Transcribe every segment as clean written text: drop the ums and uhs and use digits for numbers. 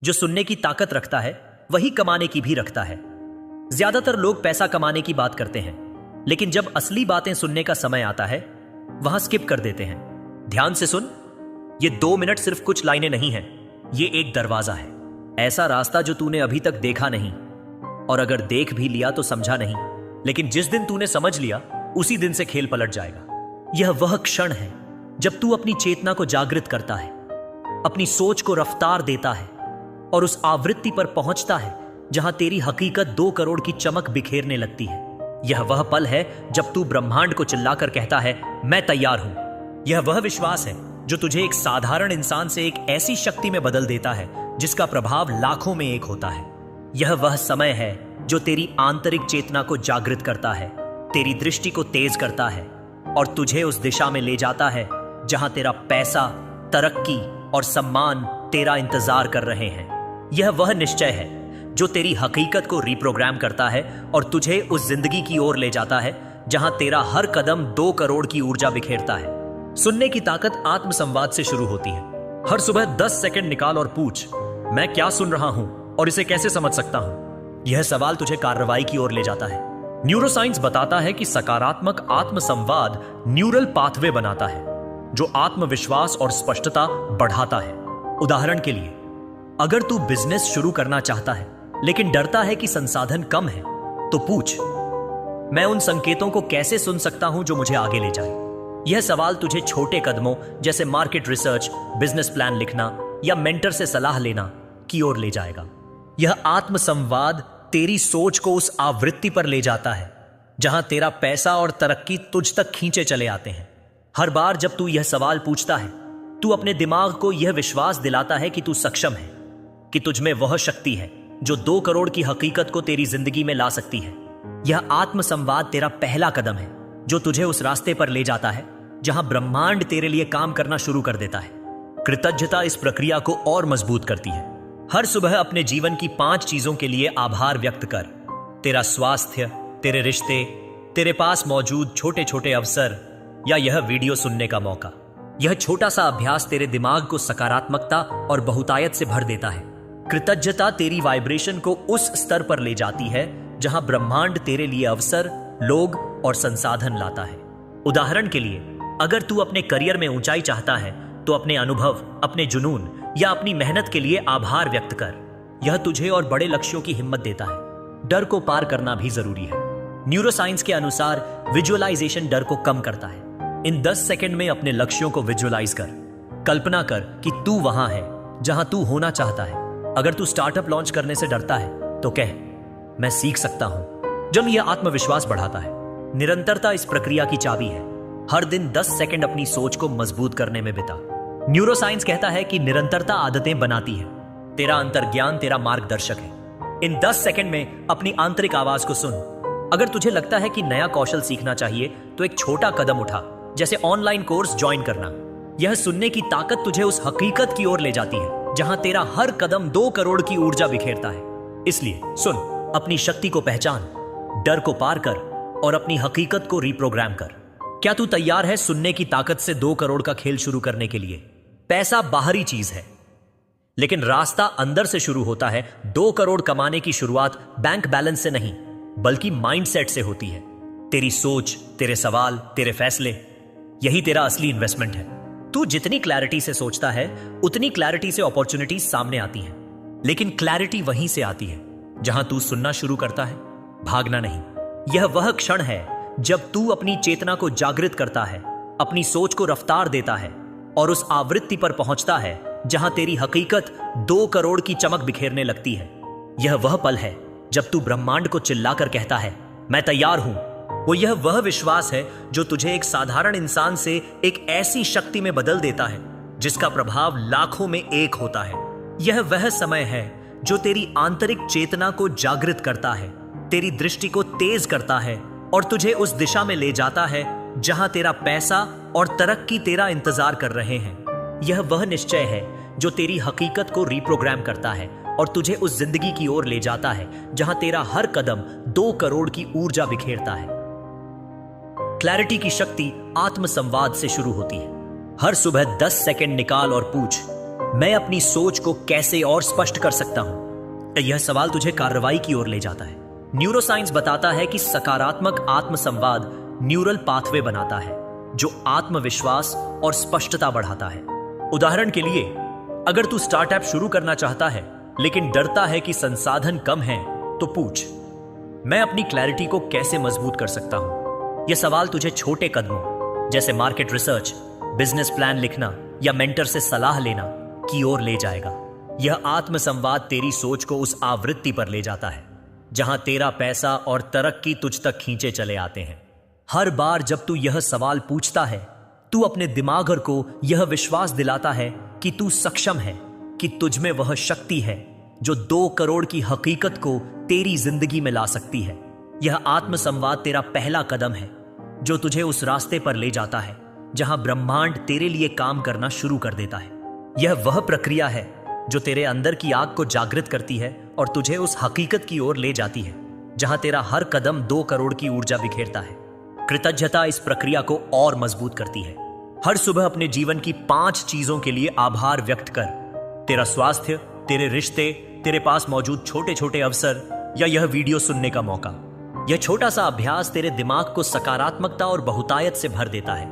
जो सुनने की ताकत रखता है वही कमाने की भी रखता है। ज्यादातर लोग पैसा कमाने की बात करते हैं, लेकिन जब असली बातें सुनने का समय आता है वहां स्किप कर देते हैं। ध्यान से सुन, ये 2 मिनट सिर्फ कुछ लाइनें नहीं हैं, ये एक दरवाजा है। ऐसा रास्ता जो तूने अभी तक देखा नहीं, और अगर देख भी लिया तो समझा नहीं, लेकिन जिस दिन तूने समझ लिया उसी दिन से खेल पलट जाएगा। यह वह क्षण है जब तू अपनी चेतना को जागृत करता है, अपनी सोच को रफ्तार देता है और उस आवृत्ति पर पहुंचता है जहां तेरी हकीकत 2 करोड़ की चमक बिखेरने लगती है। यह वह पल है जब तू ब्रह्मांड को चिल्लाकर कहता है, मैं तैयार हूं। यह वह विश्वास है जो तुझे एक साधारण इंसान से एक ऐसी शक्ति में बदल देता है जिसका प्रभाव लाखों में एक होता है। यह वह समय है जो तेरी आंतरिक चेतना को जागृत करता है, तेरी दृष्टि को तेज करता है और तुझे उस दिशा में ले जाता है जहां तेरा पैसा, तरक्की और सम्मान तेरा इंतजार कर रहे हैं। यह वह निश्चय है जो तेरी हकीकत को रिप्रोग्राम करता है और तुझे उस जिंदगी की ओर ले जाता है जहां तेरा हर कदम 2 करोड़ की ऊर्जा बिखेरता है। सुनने की ताकत आत्मसंवाद से शुरू होती है। हर सुबह 10 सेकंड निकाल और पूछ, मैं क्या सुन रहा हूं और इसे कैसे समझ सकता हूं। यह सवाल तुझे कार्रवाई की ओर ले जाता है। न्यूरोसाइंस बताता है कि सकारात्मक आत्मसंवाद न्यूरल पाथवे बनाता है जो आत्मविश्वास और स्पष्टता बढ़ाता है। उदाहरण के लिए, अगर तू बिजनेस शुरू करना चाहता है लेकिन डरता है कि संसाधन कम है, तो पूछ, मैं उन संकेतों को कैसे सुन सकता हूं जो मुझे आगे ले जाए। यह सवाल तुझे छोटे कदमों जैसे मार्केट रिसर्च, बिजनेस प्लान लिखना या मेंटर से सलाह लेना की ओर ले जाएगा। यह आत्मसंवाद तेरी सोच को उस आवृत्ति पर ले जाता है जहां तेरा पैसा और तरक्की तुझ तक खींचे चले आते हैं। हर बार जब तू यह सवाल पूछता है, तू अपने दिमाग को यह विश्वास दिलाता है कि तू सक्षम है, कि तुझ में वह शक्ति है जो 2 करोड़ की हकीकत को तेरी जिंदगी में ला सकती है। यह आत्मसंवाद तेरा पहला कदम है जो तुझे उस रास्ते पर ले जाता है जहां ब्रह्मांड तेरे लिए काम करना शुरू कर देता है। कृतज्ञता इस प्रक्रिया को और मजबूत करती है। हर सुबह अपने जीवन की 5 चीजों के लिए आभार व्यक्त कर। तेरा स्वास्थ्य, तेरे रिश्ते, तेरे पास मौजूद छोटे छोटे अवसर या यह वीडियो सुनने का मौका। यह छोटा सा अभ्यास तेरे दिमाग को सकारात्मकता और बहुतायत से भर देता है। कृतज्ञता तेरी वाइब्रेशन को उस स्तर पर ले जाती है जहां ब्रह्मांड तेरे लिए अवसर, लोग और संसाधन लाता है। उदाहरण के लिए, अगर तू अपने करियर में ऊंचाई चाहता है तो अपने अनुभव, अपने जुनून या अपनी मेहनत के लिए आभार व्यक्त कर। यह तुझे और बड़े लक्ष्यों की हिम्मत देता है। डर को पार करना भी जरूरी है। न्यूरोसाइंस के अनुसार विजुअलाइजेशन डर को कम करता है। इन 10 सेकंड में अपने लक्ष्यों को विजुअलाइज कर। कल्पना कर कि तू वहां है जहां तू होना चाहता है। अगर तू स्टार्टअप लॉन्च करने से डरता है तो कह, मैं सीख सकता हूं। जब यह आत्मविश्वास बढ़ाता है। निरंतरता इस प्रक्रिया की चाबी है। हर दिन 10 सेकंड अपनी सोच को मजबूत करने में बिता। न्यूरोसाइंस कहता है कि निरंतरता आदतें बनाती है। तेरा अंतर्ज्ञान तेरा मार्गदर्शक है। इन 10 सेकंड में अपनी आंतरिक आवाज को सुन। अगर तुझे लगता है कि नया कौशल सीखना चाहिए तो एक छोटा कदम उठा, जैसे ऑनलाइन कोर्स ज्वाइन करना। यह सुनने की ताकत तुझे उस हकीकत की ओर ले जाती है जहां तेरा हर कदम 2 करोड़ की ऊर्जा बिखेरता है। इसलिए सुन, अपनी शक्ति को पहचान, डर को पार कर और अपनी हकीकत को रिप्रोग्राम कर। क्या तू तैयार है सुनने की ताकत से 2 करोड़ का खेल शुरू करने के लिए? पैसा बाहरी चीज है, लेकिन रास्ता अंदर से शुरू होता है। 2 करोड़ कमाने की शुरुआत बैंक बैलेंस से नहीं, बल्कि माइंडसेट से होती है। तेरी सोच, तेरे सवाल, तेरे फैसले, यही तेरा असली इन्वेस्टमेंट है। तू जितनी क्लैरिटी से सोचता है उतनी क्लैरिटी से अपॉर्चुनिटीज सामने आती हैं। लेकिन क्लैरिटी वहीं से आती है जहां तू सुनना शुरू करता है, भागना नहीं। यह वह क्षण है जब तू अपनी चेतना को जागृत करता है, अपनी सोच को रफ्तार देता है और उस आवृत्ति पर पहुंचता है जहां तेरी हकीकत 2 करोड़ की चमक बिखेरने लगती है। यह वह पल है जब तू ब्रह्मांड को चिल्लाकर कहता है, मैं तैयार हूं। यह वह विश्वास है जो तुझे एक साधारण इंसान से एक ऐसी शक्ति में बदल देता है जिसका प्रभाव लाखों में एक होता है। यह वह समय है जो तेरी आंतरिक चेतना को जागृत करता है, तेरी दृष्टि को तेज करता है और तुझे उस दिशा में ले जाता है जहां तेरा पैसा और तरक्की तेरा इंतजार कर रहे हैं। यह वह निश्चय है जो तेरी हकीकत को रिप्रोग्राम करता है और तुझे उस जिंदगी की ओर ले जाता है जहां तेरा हर कदम 2 करोड़ की ऊर्जा बिखेरता है। क्लैरिटी की शक्ति आत्मसंवाद से शुरू होती है। हर सुबह 10 सेकंड निकाल और पूछ, मैं अपनी सोच को कैसे और स्पष्ट कर सकता हूं? यह सवाल तुझे कार्रवाई की ओर ले जाता है। न्यूरोसाइंस बताता है कि सकारात्मक आत्मसंवाद न्यूरल पाथवे बनाता है जो आत्मविश्वास और स्पष्टता बढ़ाता है। उदाहरण के लिए, अगर तू स्टार्टअप शुरू करना चाहता है लेकिन डरता है कि संसाधन कम है, तो पूछ, मैं अपनी क्लैरिटी को कैसे मजबूत कर सकता हूं? यह सवाल तुझे छोटे कदमों जैसे मार्केट रिसर्च, बिजनेस प्लान लिखना या मेंटर से सलाह लेना की ओर ले जाएगा। यह आत्मसंवाद तेरी सोच को उस आवृत्ति पर ले जाता है जहां तेरा पैसा और तरक्की तुझ तक खींचे चले आते हैं। हर बार जब तू यह सवाल पूछता है, तू अपने दिमाग को यह विश्वास दिलाता है कि तू सक्षम है, कि तुझ में वह शक्ति है जो 2 करोड़ की हकीकत को तेरी जिंदगी में ला सकती है। यह आत्मसंवाद तेरा पहला कदम है जो तुझे उस रास्ते पर ले जाता है जहां ब्रह्मांड तेरे लिए काम करना शुरू कर देता है। यह वह प्रक्रिया है जो तेरे अंदर की आग को जागृत करती है और तुझे उस हकीकत की ओर ले जाती है जहां तेरा हर कदम 2 करोड़ की ऊर्जा बिखेरता है। कृतज्ञता इस प्रक्रिया को और मजबूत करती है। हर सुबह अपने जीवन की 5 चीजों के लिए आभार व्यक्त कर। तेरा स्वास्थ्य, तेरे रिश्ते, तेरे पास मौजूद छोटे छोटे अवसर या यह वीडियो सुनने का मौका। यह छोटा सा अभ्यास तेरे दिमाग को सकारात्मकता और बहुतायत से भर देता है।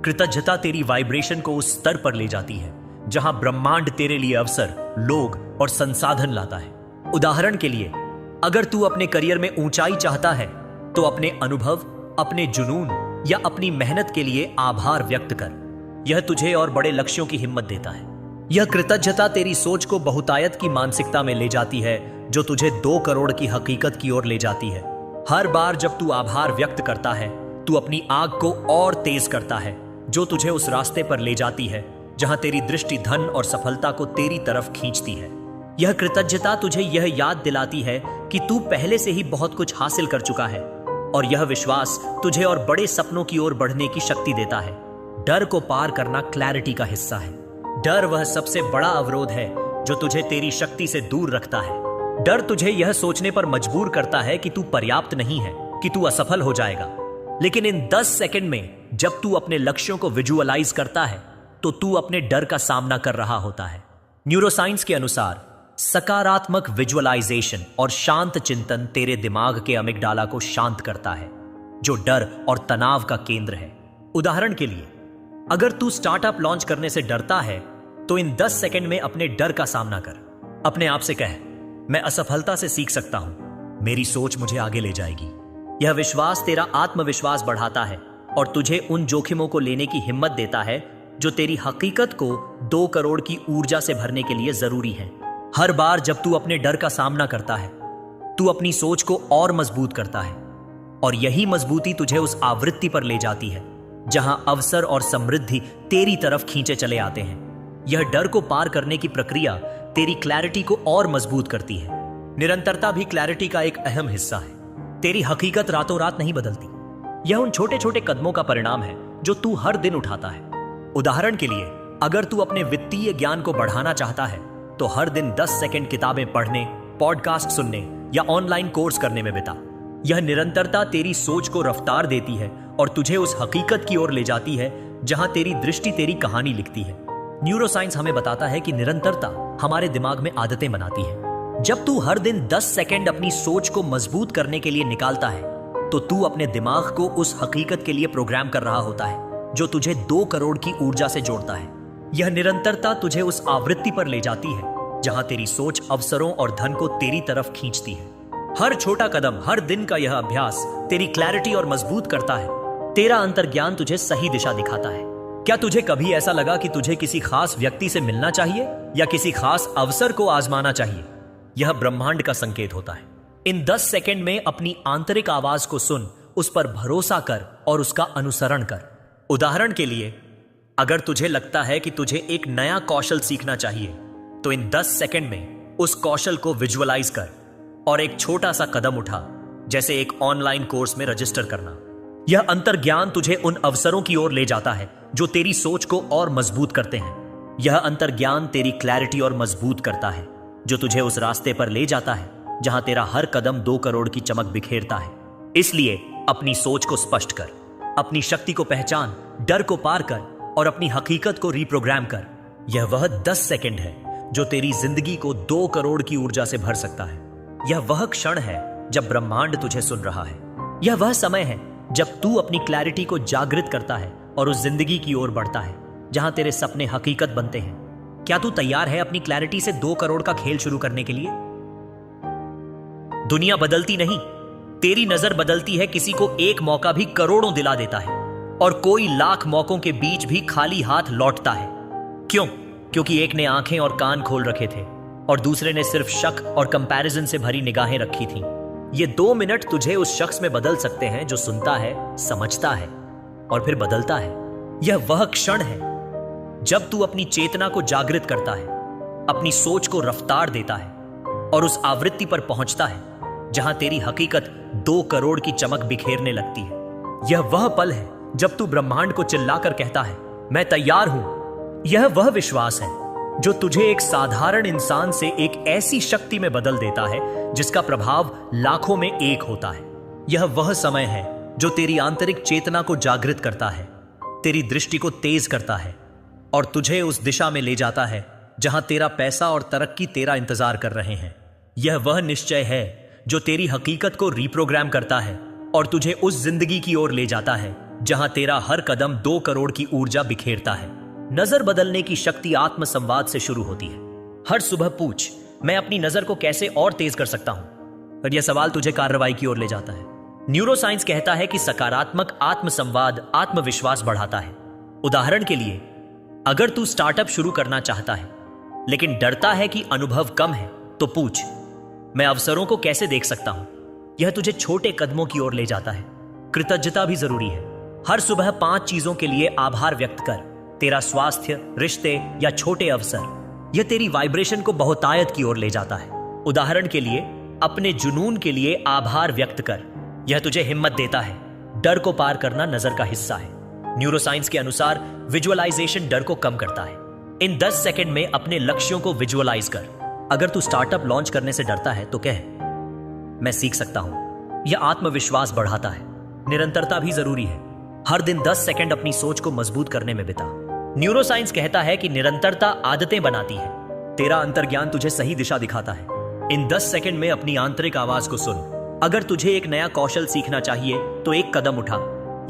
कृतज्ञता तेरी वाइब्रेशन को उस स्तर पर ले जाती है जहां ब्रह्मांड तेरे लिए अवसर, लोग और संसाधन लाता है। उदाहरण के लिए, अगर तू अपने करियर में ऊंचाई चाहता है तो अपने अनुभव, अपने जुनून या अपनी मेहनत के लिए आभार व्यक्त कर। यह तुझे और बड़े लक्ष्यों की हिम्मत देता है। यह कृतज्ञता तेरी सोच को बहुतायत की मानसिकता में ले जाती है जो तुझे 2 करोड़ की हकीकत की ओर ले जाती है। हर बार जब तू आभार व्यक्त करता है, तू अपनी आग को और तेज करता है जो तुझे उस रास्ते पर ले जाती है जहां तेरी दृष्टि धन और सफलता को तेरी तरफ खींचती है। यह कृतज्ञता तुझे यह याद दिलाती है कि तू पहले से ही बहुत कुछ हासिल कर चुका है और यह विश्वास तुझे और बड़े सपनों की ओर बढ़ने की शक्ति देता है। डर को पार करना क्लैरिटी का हिस्सा है। डर वह सबसे बड़ा अवरोध है जो तुझे तेरी शक्ति से दूर रखता है। डर तुझे यह सोचने पर मजबूर करता है कि तू पर्याप्त नहीं है, कि तू असफल हो जाएगा। लेकिन इन 10 सेकंड में जब तू अपने लक्ष्यों को विजुअलाइज करता है तो तू अपने डर का सामना कर रहा होता है। न्यूरोसाइंस के अनुसार सकारात्मक विजुअलाइजेशन और शांत चिंतन तेरे दिमाग के अमिगडाला को शांत करता है जो डर और तनाव का केंद्र है। उदाहरण के लिए, अगर तू स्टार्टअप लॉन्च करने से डरता है तो इन 10 सेकंड में अपने डर का सामना कर। अपने आप से कह, मैं असफलता से सीख सकता हूं, मेरी सोच मुझे आगे ले जाएगी। यह विश्वास तेरा आत्मविश्वास बढ़ाता है और तुझे उन जोखिमों को लेने की हिम्मत देता है जो तेरी हकीकत को 2 करोड़ की ऊर्जा से भरने के लिए जरूरी है। हर बार जब तू अपने डर का सामना करता है, तू अपनी सोच को और मजबूत करता है और यही मजबूती तुझे उस आवृत्ति पर ले जाती है जहां अवसर और समृद्धि तेरी तरफ खींचे चले आते हैं। यह डर को पार करने की प्रक्रिया तेरी क्लैरिटी को और मजबूत करती है। निरंतरता भी क्लैरिटी का एक अहम हिस्सा है। तेरी हकीकत रातों रात नहीं बदलती। यह उन छोटे छोटे कदमों का परिणाम है जो तू हर दिन उठाता है। उदाहरण के लिए, अगर तू अपने वित्तीय ज्ञान को बढ़ाना चाहता है तो हर दिन 10 सेकंड किताबें पढ़ने, पॉडकास्ट सुनने या ऑनलाइन कोर्स करने में बिता। यह निरंतरता तेरी सोच को रफ्तार देती है और तुझे उस हकीकत की ओर ले जाती है जहां तेरी दृष्टि तेरी कहानी लिखती है। न्यूरोसाइंस हमें बताता है कि निरंतरता हमारे दिमाग में आदतें बनाती है। जब तू हर दिन 10 सेकंड अपनी सोच को मजबूत करने के लिए निकालता है तो तू अपने दिमाग को उस हकीकत के लिए प्रोग्राम कर रहा होता है जो तुझे 2 करोड़ की ऊर्जा से जोड़ता है। यह निरंतरता तुझे उस आवृत्ति पर ले जाती है जहां तेरी सोच अवसरों और धन को तेरी तरफ खींचती है। हर छोटा कदम, हर दिन का यह अभ्यास तेरी क्लैरिटी और मजबूत करता है। तेरा अंतर्ज्ञान तुझे सही दिशा दिखाता है। क्या तुझे कभी ऐसा लगा कि तुझे किसी खास व्यक्ति से मिलना चाहिए या किसी खास अवसर को आजमाना चाहिए? यह ब्रह्मांड का संकेत होता है। इन 10 सेकंड में अपनी आंतरिक आवाज को सुन, उस पर भरोसा कर और उसका अनुसरण कर। उदाहरण के लिए, अगर तुझे लगता है कि तुझे एक नया कौशल सीखना चाहिए तो इन 10 सेकंड में उस कौशल को विजुअलाइज कर और एक छोटा सा कदम उठा, जैसे एक ऑनलाइन कोर्स में रजिस्टर करना। यह अंतर्ज्ञान तुझे उन अवसरों की ओर ले जाता है जो तेरी सोच को और मजबूत करते हैं। यह अंतर्ज्ञान तेरी क्लैरिटी और मजबूत करता है जो तुझे उस रास्ते पर ले जाता है जहां तेरा हर कदम 2 करोड़ की चमक बिखेरता है। इसलिए अपनी सोच को स्पष्ट कर, अपनी शक्ति को पहचान, डर को पार कर और अपनी हकीकत को रिप्रोग्राम कर। यह वह 10 सेकंड है जो तेरी जिंदगी को 2 करोड़ की ऊर्जा से भर सकता है। यह वह क्षण है जब ब्रह्मांड तुझे सुन रहा है। यह वह समय है जब तू अपनी क्लैरिटी को जागृत करता है और उस जिंदगी की ओर बढ़ता है जहां तेरे सपने हकीकत बनते हैं। क्या तू तैयार है अपनी क्लैरिटी से 2 करोड़ का खेल शुरू करने के लिए? दुनिया बदलती नहीं, तेरी नजर बदलती है। किसी को एक मौका भी करोड़ों दिला देता है और कोई लाख मौकों के बीच भी खाली हाथ लौटता है। क्यों? क्योंकि एक ने आंखें और कान खोल रखे थे और दूसरे ने सिर्फ शक और कंपैरिजन से भरी निगाहें रखी थीं। ये 2 मिनट तुझे उस शख्स में बदल सकते हैं जो सुनता है, समझता है और फिर बदलता है। यह वह क्षण है जब तू अपनी चेतना को जागृत करता है, अपनी सोच को रफ्तार देता है और उस आवृत्ति पर पहुंचता है जहां तेरी हकीकत 2 करोड़ की चमक बिखेरने लगती है। यह वह पल है जब तू ब्रह्मांड को चिल्लाकर कहता है, मैं तैयार हूं। यह वह विश्वास है जो तुझे एक साधारण इंसान से एक ऐसी शक्ति में बदल देता है जिसका प्रभाव लाखों में एक होता है। यह वह समय है जो तेरी आंतरिक चेतना को जागृत करता है, तेरी दृष्टि को तेज करता है और तुझे उस दिशा में ले जाता है जहां तेरा पैसा और तरक्की तेरा इंतजार कर रहे हैं। यह वह निश्चय है जो तेरी हकीकत को रीप्रोग्राम करता है और तुझे उस जिंदगी की ओर ले जाता है जहां तेरा हर कदम 2 करोड़ की ऊर्जा बिखेरता है। नजर बदलने की शक्ति आत्म संवाद से शुरू होती है। हर सुबह पूछ, मैं अपनी नजर को कैसे और तेज कर सकता हूं? और यह सवाल तुझे कार्रवाई की ओर ले जाता है। न्यूरोसाइंस कहता है कि सकारात्मक आत्म संवाद आत्मविश्वास बढ़ाता है। उदाहरण के लिए, अगर तू स्टार्टअप शुरू करना चाहता है लेकिन डरता है कि अनुभव कम है, तो पूछ, मैं अवसरों को कैसे देख सकता हूं? यह तुझे छोटे कदमों की ओर ले जाता है। कृतज्ञता भी जरूरी है। हर सुबह 5 चीजों के लिए आभार व्यक्त कर। तेरा स्वास्थ्य, रिश्ते या छोटे अवसर। यह तेरी वाइब्रेशन को बहुतायत की ओर ले जाता है। उदाहरण के लिए, अपने जुनून के लिए आभार व्यक्त कर। यह तुझे हिम्मत देता है। डर को पार करना नजर का हिस्सा है। न्यूरोसाइंस के अनुसार विजुअलाइजेशन डर को कम करता है। इन 10 सेकंड में अपने लक्ष्यों को विजुअलाइज कर। अगर तू स्टार्टअप लॉन्च करने से डरता है तो कह, मैं सीख सकता हूं। यह आत्मविश्वास बढ़ाता है। निरंतरता भी जरूरी है। हर दिन 10 सेकंड अपनी सोच को मजबूत करने में बिता। न्यूरोसाइंस कहता है कि निरंतरता आदतें बनाती है। तेरा अंतर्ज्ञान तुझे सही दिशा दिखाता है। इन 10 सेकंड में अपनी आंतरिक आवाज को सुन। अगर तुझे एक नया कौशल सीखना चाहिए तो एक कदम उठा।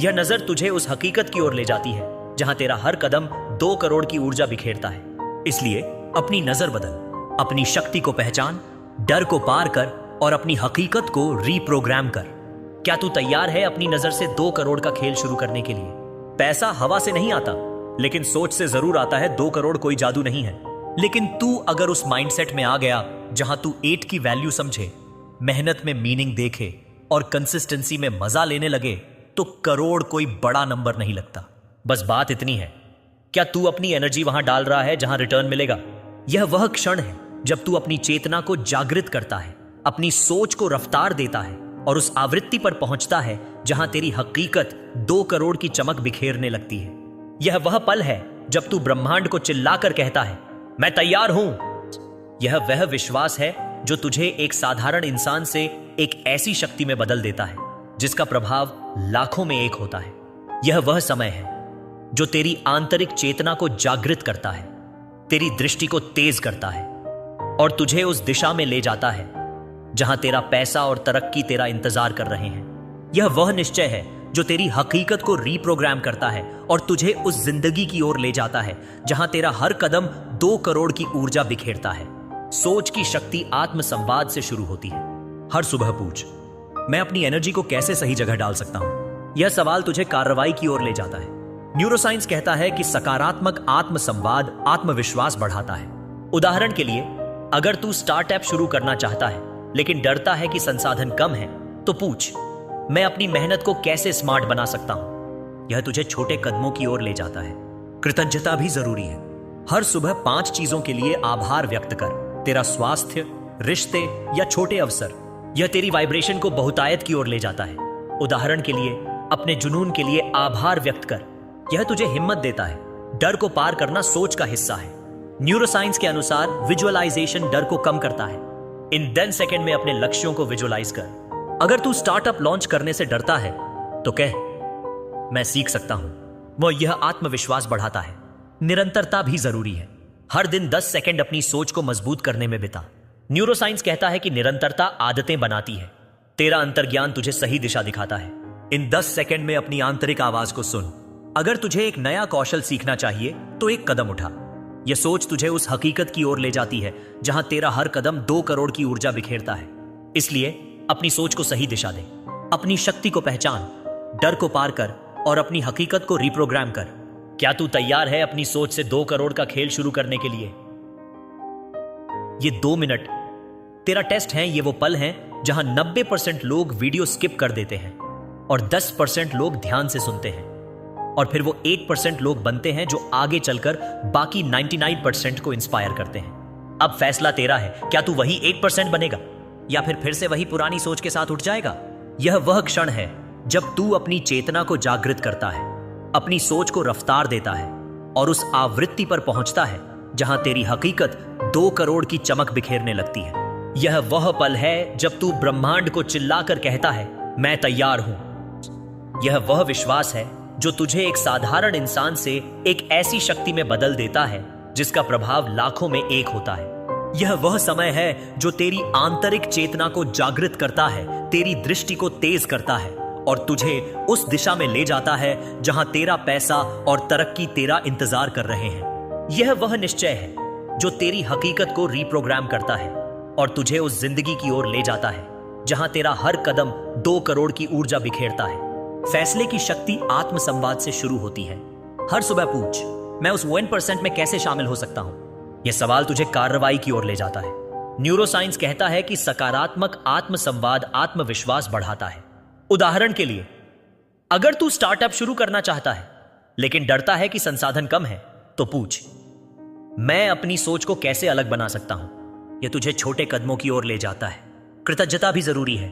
यह नजर तुझे उस हकीकत की ओर ले जाती है जहां तेरा हर कदम 2 करोड़ की ऊर्जा बिखेरता है। इसलिए अपनी नजर बदल, अपनी शक्ति को पहचान, डर को पार कर और अपनी हकीकत को रीप्रोग्राम कर। क्या तू तैयार है अपनी नजर से 2 करोड़ का खेल शुरू करने के लिए? पैसा हवा से नहीं आता, लेकिन सोच से जरूर आता है। 2 करोड़ कोई जादू नहीं है। लेकिन तू अगर उस माइंडसेट में आ गया जहां तू 8 की वैल्यू समझे, मेहनत में मीनिंग देखे और कंसिस्टेंसी में मजा लेने लगे, तो करोड़ कोई बड़ा नंबर नहीं लगता। बस बात इतनी है, क्या तू अपनी एनर्जी वहां डाल रहा है जहां रिटर्न मिलेगा? यह वह क्षण है जब तू अपनी चेतना को जागृत करता है, अपनी सोच को रफ्तार देता है और उस आवृत्ति पर पहुंचता है जहां तेरी हकीकत 2 करोड़ की चमक बिखेरने लगती है। यह वह पल है जब तू ब्रह्मांड को चिल्लाकर कहता है, मैं तैयार हूं। यह वह विश्वास है जो तुझे एक साधारण इंसान से एक ऐसी शक्ति में बदल देता है जिसका प्रभाव लाखों में एक होता है। यह वह समय है जो तेरी आंतरिक चेतना को जागृत करता है, तेरी दृष्टि को तेज करता है और तुझे उस दिशा में ले जाता है जहां तेरा पैसा और तरक्की तेरा इंतजार कर रहे हैं। यह वह निश्चय है जो तेरी हकीकत को रीप्रोग्राम करता है और तुझे उस जिंदगी की ओर ले जाता है जहां तेरा हर कदम 2 करोड़ की ऊर्जा बिखेरता है। सोच की शक्ति आत्म संवाद से शुरू होती है। हर सुबह पूछ, मैं अपनी एनर्जी को कैसे सही जगह डाल सकता हूं? यह सवाल तुझे कार्रवाई की ओर ले जाता है। न्यूरोसाइंस कहता है कि सकारात्मक आत्म संवाद आत्मविश्वास बढ़ाता है। उदाहरण के लिए, अगर तू स्टार्टअप शुरू करना चाहता है लेकिन डरता है कि संसाधन कम है, तो पूछ, मैं अपनी मेहनत को कैसे स्मार्ट बना सकता हूं? यह तुझे छोटे कदमों की ओर ले जाता है। कृतज्ञता भी जरूरी है। हर सुबह 5 चीजों के लिए आभार व्यक्त कर। तेरा स्वास्थ्य, रिश्ते या छोटे अवसर। यह तेरी वाइब्रेशन को बहुतायत की ओर ले जाता है। उदाहरण के लिए, अपने जुनून के लिए आभार व्यक्त कर। यह तुझे हिम्मत देता है। डर को पार करना सोच का हिस्सा है। न्यूरोसाइंस के अनुसार विजुअलाइजेशन डर को कम करता है। इन 10 सेकंड में अपने लक्ष्यों को विजुअलाइज कर। अगर तू स्टार्टअप लॉन्च करने से डरता है तो कह, मैं सीख सकता हूं। वह यह आत्मविश्वास बढ़ाता है। निरंतरता भी जरूरी है। हर दिन 10 सेकंड अपनी सोच को मजबूत करने में बिता। न्यूरोसाइंस कहता है कि निरंतरता आदतें बनाती है। तेरा अंतर्ज्ञान तुझे सही दिशा दिखाता है। इन 10 सेकंड में अपनी आंतरिक आवाज को सुन। अगर तुझे एक नया कौशल सीखना चाहिए तो एक कदम उठा। यह सोच तुझे उस हकीकत की ओर ले जाती है जहां तेरा हर कदम 2 करोड़ की ऊर्जा बिखेरता है। इसलिए अपनी सोच को सही दिशा दे। अपनी शक्ति को पहचान, डर को पार कर और अपनी हकीकत को रिप्रोग्राम कर। क्या तू तैयार है अपनी सोच से 2 करोड़ का खेल शुरू करने के लिए? ये 2 मिनट तेरा टेस्ट है। ये वो पल हैं जहां 90% लोग वीडियो स्किप कर देते हैं और 10% लोग ध्यान से सुनते हैं, और फिर वो 8% लोग बनते हैं जो आगे चलकर बाकी 99% को इंस्पायर करते हैं। अब फैसला तेरा है, क्या तू वही 8% बनेगा या फिर से वही पुरानी सोच के साथ उठ जाएगा? यह वह क्षण है जब तू अपनी चेतना को जागृत करता है, अपनी सोच को रफ्तार देता है और उस आवृत्ति पर पहुंचता है जहां तेरी हकीकत 2 करोड़ की चमक बिखेरने लगती है। यह वह पल है जब तू ब्रह्मांड को चिल्लाकर कहता है, मैं तैयार हूं। यह वह विश्वास है जो तुझे एक साधारण इंसान से एक ऐसी शक्ति में बदल देता है जिसका प्रभाव लाखों में एक होता है। यह वह समय है जो तेरी आंतरिक चेतना को जागृत करता है, तेरी दृष्टि को तेज करता है और तुझे उस दिशा में ले जाता है जहां तेरा पैसा और तरक्की तेरा इंतजार कर रहे हैं। यह वह निश्चय है जो तेरी हकीकत को रिप्रोग्राम करता है और तुझे उस जिंदगी की ओर ले जाता है जहां तेरा हर कदम 2 करोड़ की ऊर्जा बिखेरता है। फैसले की शक्ति आत्मसंवाद से शुरू होती है। हर सुबह पूछ, मैं उस 1% में कैसे शामिल हो सकता हूं? यह सवाल तुझे कार्रवाई की ओर ले जाता है। न्यूरोसाइंस कहता है कि सकारात्मक आत्मसंवाद आत्मविश्वास बढ़ाता है। उदाहरण के लिए, अगर तू स्टार्टअप शुरू करना चाहता है लेकिन डरता है कि संसाधन कम है, तो पूछ, मैं अपनी सोच को कैसे अलग बना सकता हूं? यह तुझे छोटे कदमों की ओर ले जाता है। कृतज्ञता भी जरूरी है।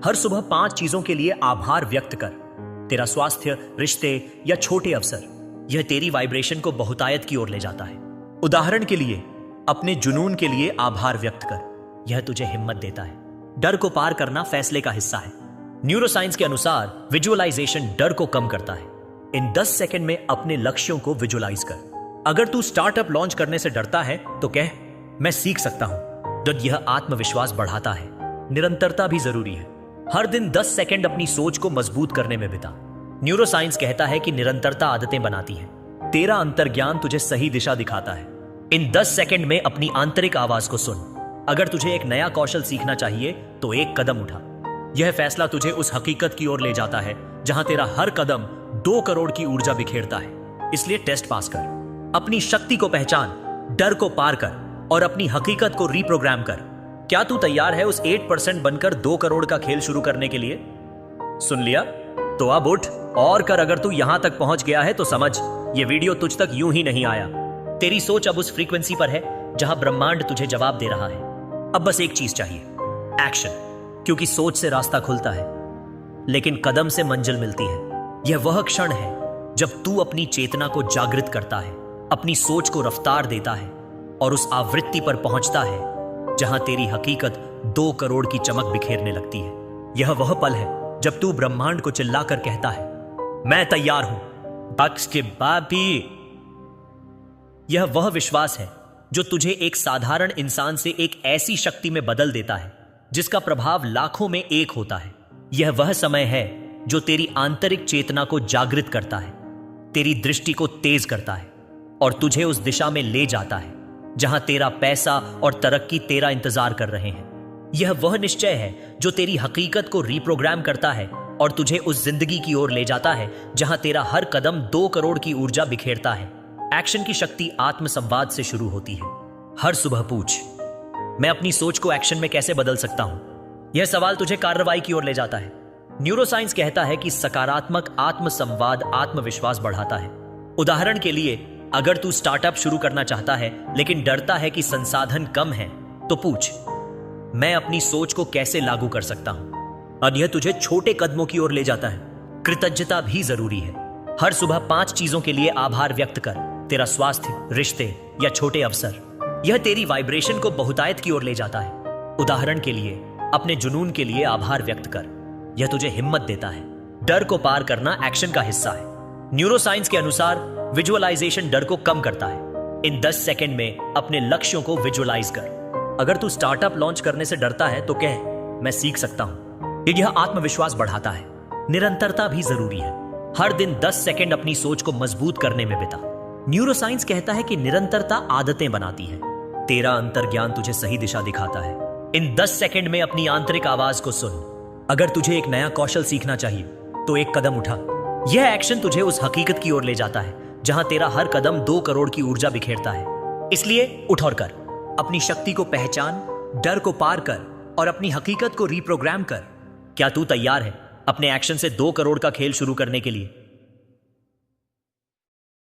हर सुबह 5 चीजों के लिए आभार व्यक्त कर। तेरा स्वास्थ्य, रिश्ते या छोटे अवसर। यह तेरी वाइब्रेशन को बहुतायत की ओर ले जाता है। उदाहरण के लिए, अपने जुनून के लिए आभार व्यक्त कर। यह तुझे हिम्मत देता है। डर को पार करना फैसले का हिस्सा है। न्यूरोसाइंस के अनुसार विजुअलाइजेशन डर को कम करता है। इन 10 सेकंड में अपने लक्ष्यों को विजुअलाइज कर। अगर तू स्टार्टअप लॉन्च करने से डरता है तो कह, मैं सीख सकता हूं। तो यह आत्मविश्वास बढ़ाता है। निरंतरता भी जरूरी है। हर दिन 10 सेकंड अपनी सोच को मजबूत करने में बिता। न्यूरोसाइंस कहता है कि निरंतरता आदतें बनाती है। तेरा अंतर्ज्ञान तुझे सही दिशा दिखाता है। इन 10 सेकंड में अपनी आंतरिक आवाज को सुन। अगर तुझे एक नया कौशल सीखना चाहिए तो एक कदम उठा। यह फैसला तुझे उस हकीकत की ओर ले जाता है जहां तेरा हर कदम 2 करोड़ की ऊर्जा बिखेरता है। इसलिए टेस्ट पास कर। अपनी शक्ति को पहचान, डर को पार कर और अपनी हकीकत को रिप्रोग्राम कर। क्या तू तैयार है उस 8% बनकर 2 करोड़ का खेल शुरू करने के लिए? सुन लिया? तो अब उठ और कर। अगर तू यहां तक पहुंच गया है तो समझ, यह वीडियो तुझ तक यूं ही नहीं आया। तेरी सोच अब उस फ्रीक्वेंसी पर है जहां ब्रह्मांड तुझे जवाब दे रहा है। अब बस एक चीज चाहिए, एक्शन। क्योंकि सोच से रास्ता खुलता है लेकिन कदम से मंजिल मिलती है। यह वह क्षण है जब तू अपनी चेतना को जागृत करता है, अपनी सोच को रफ्तार देता है और उस आवृत्ति पर पहुंचता है जहां तेरी हकीकत 2 करोड़ की चमक बिखेरने लगती है। यह वह पल है जब तू ब्रह्मांड को चिल्लाकर कहता है, मैं तैयार हूं। बक्स के बाबी। यह वह विश्वास है जो तुझे एक साधारण इंसान से एक ऐसी शक्ति में बदल देता है जिसका प्रभाव लाखों में एक होता है। यह वह समय है जो तेरी आंतरिक चेतना को जागृत करता है, तेरी दृष्टि को तेज करता है और तुझे उस दिशा में ले जाता है जहां तेरा पैसा और तरक्की तेरा इंतजार कर रहे हैं। यह वह निश्चय है जो तेरी हकीकत को रिप्रोग्राम करता है और तुझे उस जिंदगी की ओर ले जाता है जहां तेरा हर कदम 2 करोड़ की ऊर्जा बिखेरता है। एक्शन की शक्ति आत्मसंवाद से शुरू होती है। हर सुबह पूछ, मैं अपनी सोच को एक्शन में कैसे बदल सकता हूं? यह सवाल तुझे कार्रवाई की ओर ले जाता है। न्यूरोसाइंस कहता है कि सकारात्मक आत्मसंवाद आत्मविश्वास बढ़ाता है। उदाहरण के लिए, अगर तू स्टार्टअप शुरू करना चाहता है लेकिन डरता है कि संसाधन कम है, तो पूछ, मैं अपनी सोच को कैसे लागू कर सकता हूं? और यह तुझे छोटे कदमों की ओर ले जाता है। कृतज्ञता भी जरूरी है। हर सुबह 5 चीजों के लिए आभार व्यक्त कर। तेरा स्वास्थ्य, रिश्ते या छोटे अवसर। यह तेरी वाइब्रेशन को बहुतायत की ओर ले जाता है। उदाहरण के लिए, अपने जुनून के लिए आभार व्यक्त कर। यह तुझे हिम्मत देता है। डर को पार करना एक्शन का हिस्सा है। न्यूरोसाइंस के अनुसार विजुअलाइजेशन डर को कम करता है। इन 10 सेकंड में अपने लक्ष्यों को विजुअलाइज कर। अगर तू स्टार्टअप लॉन्च करने से डरता है तो कह, मैं सीख सकता हूं। यह आत्मविश्वास बढ़ाता है। निरंतरता भी जरूरी है। हर दिन 10 सेकंड अपनी सोच को मजबूत करने में बिता। न्यूरोसाइंस कहता है कि निरंतरता आदतें बनाती है। तेरा अंतर्ज्ञान तुझे सही दिशा दिखाता है। इन 10 सेकंड में अपनी आंतरिक आवाज को सुन। अगर तुझे एक नया कौशल सीखना चाहिए तो एक कदम उठा। यह एक्शन तुझे उस हकीकत की ओर ले जाता है जहां तेरा हर कदम 2 करोड़ की ऊर्जा बिखेरता है। इसलिए उठ और कर। अपनी शक्ति को पहचान, डर को पार कर और अपनी हकीकत को रीप्रोग्राम कर। क्या तू तैयार है अपने एक्शन से 2 करोड़ का खेल शुरू करने के लिए?